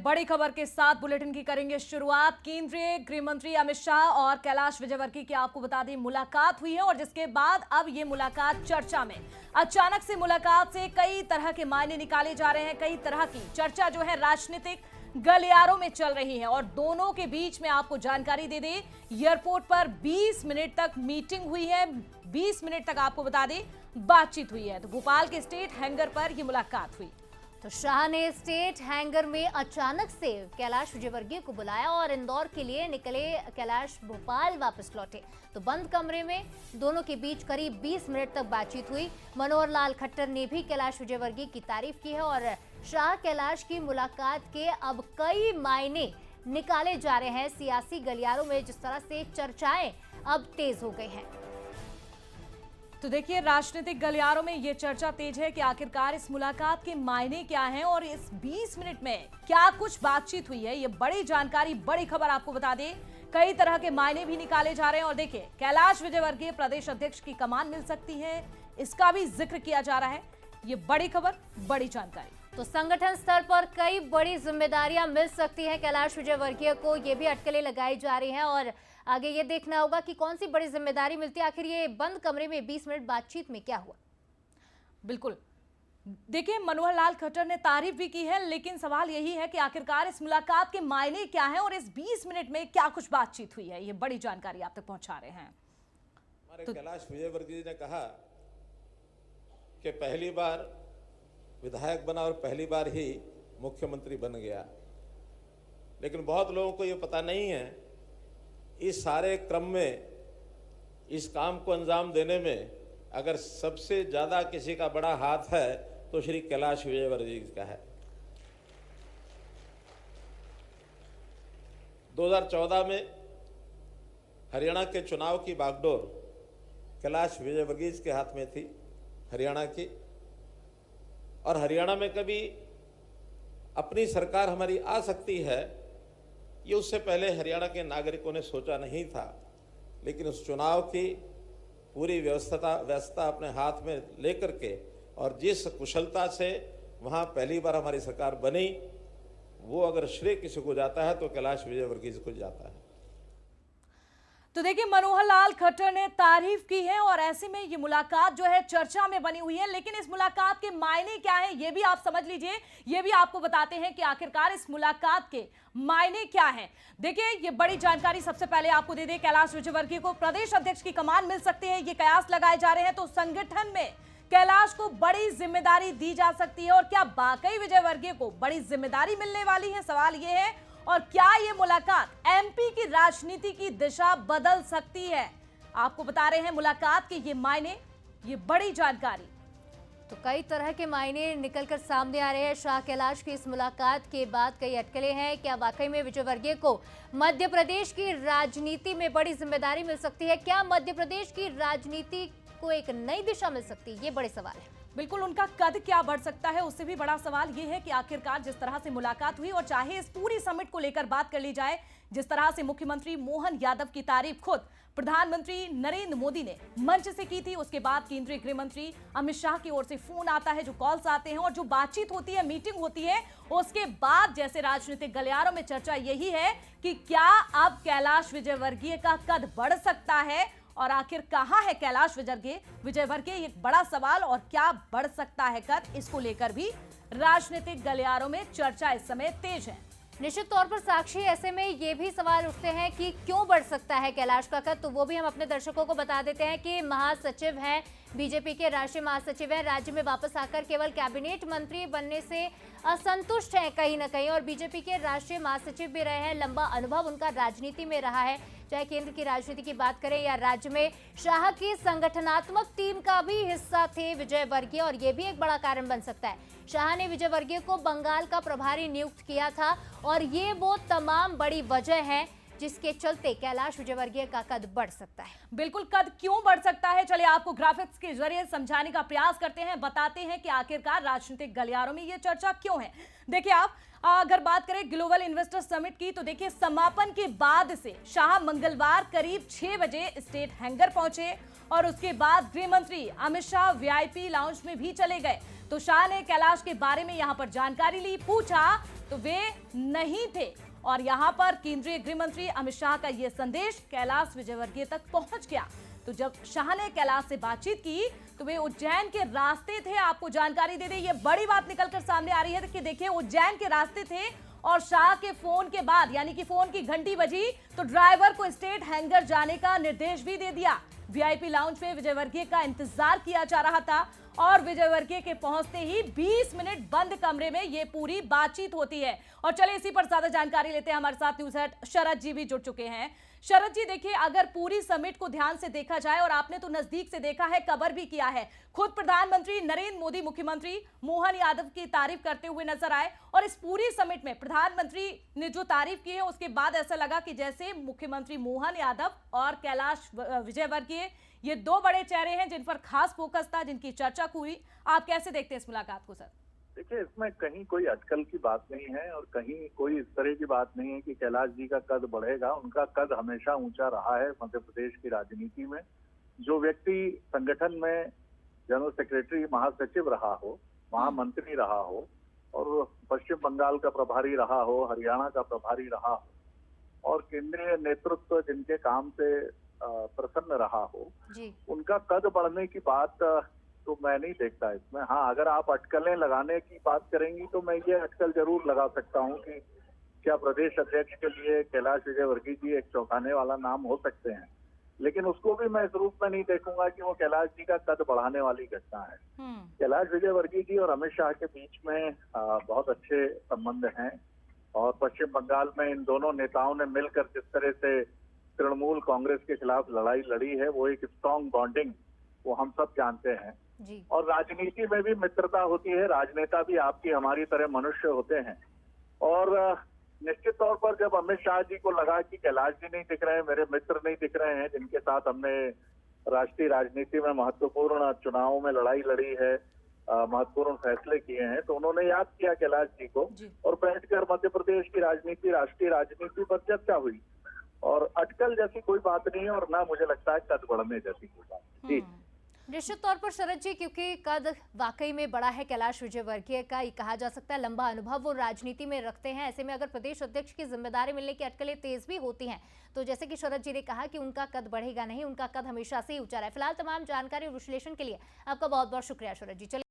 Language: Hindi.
बड़ी खबर के साथ बुलेटिन की करेंगे शुरुआत। केंद्रीय गृह मंत्री अमित शाह और कैलाश विजयवर्गीय की आपको बता दें मुलाकात हुई है और जिसके बाद अब ये मुलाकात चर्चा में। अचानक से मुलाकात से कई तरह के मायने निकाले जा रहे हैं, कई तरह की चर्चा जो है राजनीतिक गलियारों में चल रही है और दोनों के बीच में आपको जानकारी दे दें, एयरपोर्ट पर 20 मिनट तक मीटिंग हुई है, 20 मिनट तक आपको बता दें बातचीत हुई है। तो भोपाल के स्टेट हैंगर पर यह मुलाकात हुई। तो शाह ने स्टेट हैंगर में अचानक से कैलाश विजयवर्गीय को बुलाया और इंदौर के लिए निकले कैलाश भोपाल वापस लौटे। तो बंद कमरे में दोनों के बीच करीब 20 मिनट तक बातचीत हुई। मनोहर लाल खट्टर ने भी कैलाश विजयवर्गीय की तारीफ की है और शाह कैलाश की मुलाकात के अब कई मायने निकाले जा रहे हैं। सियासी गलियारों में जिस तरह से चर्चाएं अब तेज हो गई हैं। तो देखिए राजनीतिक गलियारों में यह चर्चा तेज है कि आखिरकार इस मुलाकात के मायने क्या हैं और इस 20 मिनट में क्या कुछ बातचीत हुई है। ये बड़ी जानकारी, बड़ी खबर आपको बता दें, कई तरह के मायने भी निकाले जा रहे हैं। और देखिए कैलाश विजयवर्गीय प्रदेश अध्यक्ष की कमान मिल सकती है, इसका भी जिक्र किया जा रहा है। ये बड़ी खबर, बड़ी जानकारी। तो संगठन स्तर पर कई बड़ी जिम्मेदारियां मिल सकती हैं कैलाश विजयवर्गीय को, ये भी अटकलें लगाई जा रही हैं और आगे ये देखना होगा कि कौन सी बड़ी जिम्मेदारी मिलती है। आखिर ये बंद कमरे में 20 मिनट बातचीत में क्या हुआ। बिल्कुल देखिए मनोहर लाल खट्टर ने तारीफ भी की है, लेकिन सवाल यही है कि आखिरकार इस मुलाकात के मायने क्या हैं और इस 20 मिनट में क्या कुछ बातचीत हुई है। ये बड़ी जानकारी आप तक पहुंचा रहे हैं। हमारे कैलाश विजयवर्गीय ने कहा कि पहली बार विधायक बना और पहली बार ही मुख्यमंत्री बन गया, लेकिन बहुत लोगों को ये पता नहीं है इस सारे क्रम में, इस काम को अंजाम देने में अगर सबसे ज्यादा किसी का बड़ा हाथ है तो श्री कैलाश विजयवर्गीय का है। 2014 में हरियाणा के चुनाव की बागडोर कैलाश विजयवर्गीय के हाथ में थी, हरियाणा की। और हरियाणा में कभी अपनी सरकार हमारी आ सकती है ये उससे पहले हरियाणा के नागरिकों ने सोचा नहीं था, लेकिन उस चुनाव की पूरी व्यवस्था अपने हाथ में लेकर के और जिस कुशलता से वहाँ पहली बार हमारी सरकार बनी, वो अगर श्रेय किसी को जाता है तो कैलाश विजयवर्गीय को जाता है। तो देखिए मनोहर लाल खट्टर ने तारीफ की है और ऐसे में ये मुलाकात जो है चर्चा में बनी हुई है, लेकिन इस मुलाकात के मायने क्या है ये भी आप समझ लीजिए। ये भी आपको बताते हैं कि आखिरकार इस मुलाकात के मायने क्या है। देखिए ये बड़ी जानकारी सबसे पहले आपको दे दें, कैलाश विजयवर्गीय को प्रदेश अध्यक्ष की कमान मिल सकती है, ये कयास लगाए जा रहे हैं। तो संगठन में कैलाश को बड़ी जिम्मेदारी दी जा सकती है और क्या वाकई विजयवर्गीय को बड़ी जिम्मेदारी मिलने वाली है, सवाल ये है। और क्या ये मुलाकात एमपी की राजनीति की दिशा बदल सकती है, आपको बता रहे हैं मुलाकात के ये मायने, ये बड़ी जानकारी। तो कई तरह के मायने निकलकर सामने आ रहे हैं। शाह कैलाश की इस मुलाकात के बाद कई अटकलें हैं। क्या वाकई में विजयवर्गीय को मध्य प्रदेश की राजनीति में बड़ी जिम्मेदारी मिल सकती है? क्या मध्य प्रदेश की राजनीति को एक नई दिशा मिल सकती है? ये बड़े सवाल है। बिल्कुल, उनका कद क्या बढ़ सकता है, उससे भी बड़ा सवाल यह है कि आखिरकार जिस तरह से मुलाकात हुई और चाहे इस पूरी समिट को लेकर बात कर ली जाए, जिस तरह से मुख्यमंत्री मोहन यादव की तारीफ खुद प्रधानमंत्री नरेंद्र मोदी ने मंच से की थी, उसके बाद केंद्रीय गृह मंत्री अमित शाह की ओर से फोन आता है, जो कॉल्स आते हैं और जो बातचीत होती है, मीटिंग होती है, उसके बाद जैसे राजनीतिक गलियारों में चर्चा यही है कि क्या अब कैलाश विजयवर्गीय का कद बढ़ सकता है और आखिर कहां है कैलाश विजयवर्गीय, एक बड़ा सवाल। और क्या बढ़ सकता है कद, इसको लेकर भी राजनीतिक गलियारों में चर्चा इस समय तेज है। निश्चित तौर पर साक्षी, ऐसे में ये भी सवाल उठते हैं कि क्यों बढ़ सकता है कैलाश का कद। तो वो भी हम अपने दर्शकों को बता देते हैं कि महासचिव हैं, बीजेपी के राष्ट्रीय महासचिव हैं, राज्य में वापस आकर केवल कैबिनेट मंत्री बनने से असंतुष्ट हैं कहीं ना कहीं और बीजेपी के राष्ट्रीय महासचिव भी रहे हैं। लंबा अनुभव उनका राजनीति में रहा है, चाहे केंद्र की राजनीति की बात करें या राज्य में। शाह की संगठनात्मक टीम का भी हिस्सा थे विजयवर्गीय और ये भी एक बड़ा कारण बन सकता है। शाह ने विजयवर्गीय को बंगाल का प्रभारी नियुक्त किया था और ये वो तमाम बड़ी वजह है जिसके चलते कैलाश विजयवर्गीय का कद बढ़ सकता है। बिल्कुल, कद क्यों बढ़ सकता है, चलिए आपको ग्राफिक्स के जरिए समझाने का प्रयास करते हैं, बताते हैं कि आखिरकार राजनीतिक गलियारों में ये चर्चा क्यों है। देखिए आप अगर बात करें ग्लोबल इन्वेस्टर समिट की, तो देखिए समापन के बाद से शाह मंगलवार करीब 6 बजे स्टेट हैंगर पहुंचे और उसके बाद गृह मंत्री अमित शाह वीआईपी लाउंज में भी चले गए। तो शाह ने कैलाश के बारे में यहां पर जानकारी ली, पूछा तो वे नहीं थे। और यहां पर केंद्रीय गृह मंत्री अमित शाह का यह संदेश कैलाश विजयवर्गीय तक पहुंच गया। तो जब शाह ने कैलाश से बातचीत की तो वे उज्जैन के रास्ते थे। आपको जानकारी दे दें, ये बड़ी बात निकलकर सामने आ रही है कि देखिए उज्जैन के रास्ते थे और शाह के फोन के बाद यानी कि फोन की घंटी बजी तो ड्राइवर को स्टेट हैंगर जाने का निर्देश भी दे दिया। वीआईपी लाउंज में विजयवर्गीय का इंतजार किया जा रहा था और विजयवर्गीय के पहुंचते ही 20 मिनट बंद कमरे में ये पूरी बातचीत होती है। और चलिए इसी पर ज्यादा जानकारी लेते हैं, हमारे साथ न्यूज हेड शरद जी भी जुड़ चुके हैं। शरद जी, देखिए अगर पूरी समिट को ध्यान से देखा जाए और आपने तो नजदीक से देखा है, कवर भी किया है, खुद प्रधानमंत्री नरेंद्र मोदी मुख्यमंत्री मोहन यादव की तारीफ करते हुए नजर आए और इस पूरी समिट में प्रधानमंत्री ने जो तारीफ की है उसके बाद ऐसा लगा कि जैसे मुख्यमंत्री मोहन यादव और कैलाश विजयवर्गीय ये दो बड़े चेहरे हैं जिन पर खास फोकस था, जिनकी चर्चा हुई। आप कैसे देखते हैं इस मुलाकात को सर? देखिए, इसमें कहीं कोई अटकल की बात नहीं है और कहीं कोई इस तरह की बात नहीं है कि कैलाश जी का कद बढ़ेगा। उनका कद हमेशा ऊंचा रहा है मध्य प्रदेश की राजनीति में। जो व्यक्ति संगठन में जनरल सेक्रेटरी महासचिव रहा हो, महामंत्री रहा हो और पश्चिम बंगाल का प्रभारी रहा हो, हरियाणा का प्रभारी रहा हो और केंद्रीय नेतृत्व जिनके काम से प्रसन्न रहा हो, उनका कद बढ़ने की बात तो मैं नहीं देखता इसमें। हाँ, अगर आप अटकलें लगाने की बात करेंगी तो मैं ये अटकल जरूर लगा सकता हूँ कि क्या प्रदेश अध्यक्ष के लिए कैलाश विजयवर्गीय जी एक चौंकाने वाला नाम हो सकते हैं, लेकिन उसको भी मैं इस रूप में नहीं देखूंगा कि वो कैलाश जी का कद बढ़ाने वाली घटना है। कैलाश विजयवर्गीय जी और अमित शाह के बीच में बहुत अच्छे संबंध हैं और पश्चिम बंगाल में इन दोनों नेताओं ने मिलकर जिस तरह से तृणमूल कांग्रेस के खिलाफ लड़ाई लड़ी है, वो एक स्ट्रॉन्ग बॉन्डिंग वो हम सब जानते हैं जी। और राजनीति में भी मित्रता होती है, राजनेता भी आपकी हमारी तरह मनुष्य होते हैं। और निश्चित तौर पर जब अमित शाह जी को लगा कि कैलाश जी नहीं दिख रहे हैं, मेरे मित्र नहीं दिख रहे हैं जिनके साथ हमने राष्ट्रीय राजनीति में महत्वपूर्ण चुनावों में लड़ाई लड़ी है, महत्वपूर्ण फैसले किए हैं, तो उन्होंने याद किया कैलाश जी को और बैठकर मध्य प्रदेश की राजनीति, राष्ट्रीय राजनीति पर चर्चा हुई। और अटकल जैसी कोई बात नहीं है और ना मुझे लगता है कद बढ़ने जैसी कोई बात। जी, निश्चित तौर पर शरद जी, क्योंकि कद वाकई में बड़ा है कैलाश विजयवर्गीय का, ये कहा जा सकता है लंबा अनुभव वो राजनीति में रखते हैं। ऐसे में अगर प्रदेश अध्यक्ष की जिम्मेदारी मिलने की अटकलें तेज भी होती हैं तो जैसे कि शरद जी ने कहा कि उनका कद बढ़ेगा नहीं, उनका कद हमेशा से ही ऊंचा रहा है। फिलहाल तमाम जानकारी और विश्लेषण के लिए आपका बहुत बहुत शुक्रिया शरद जी। चलिए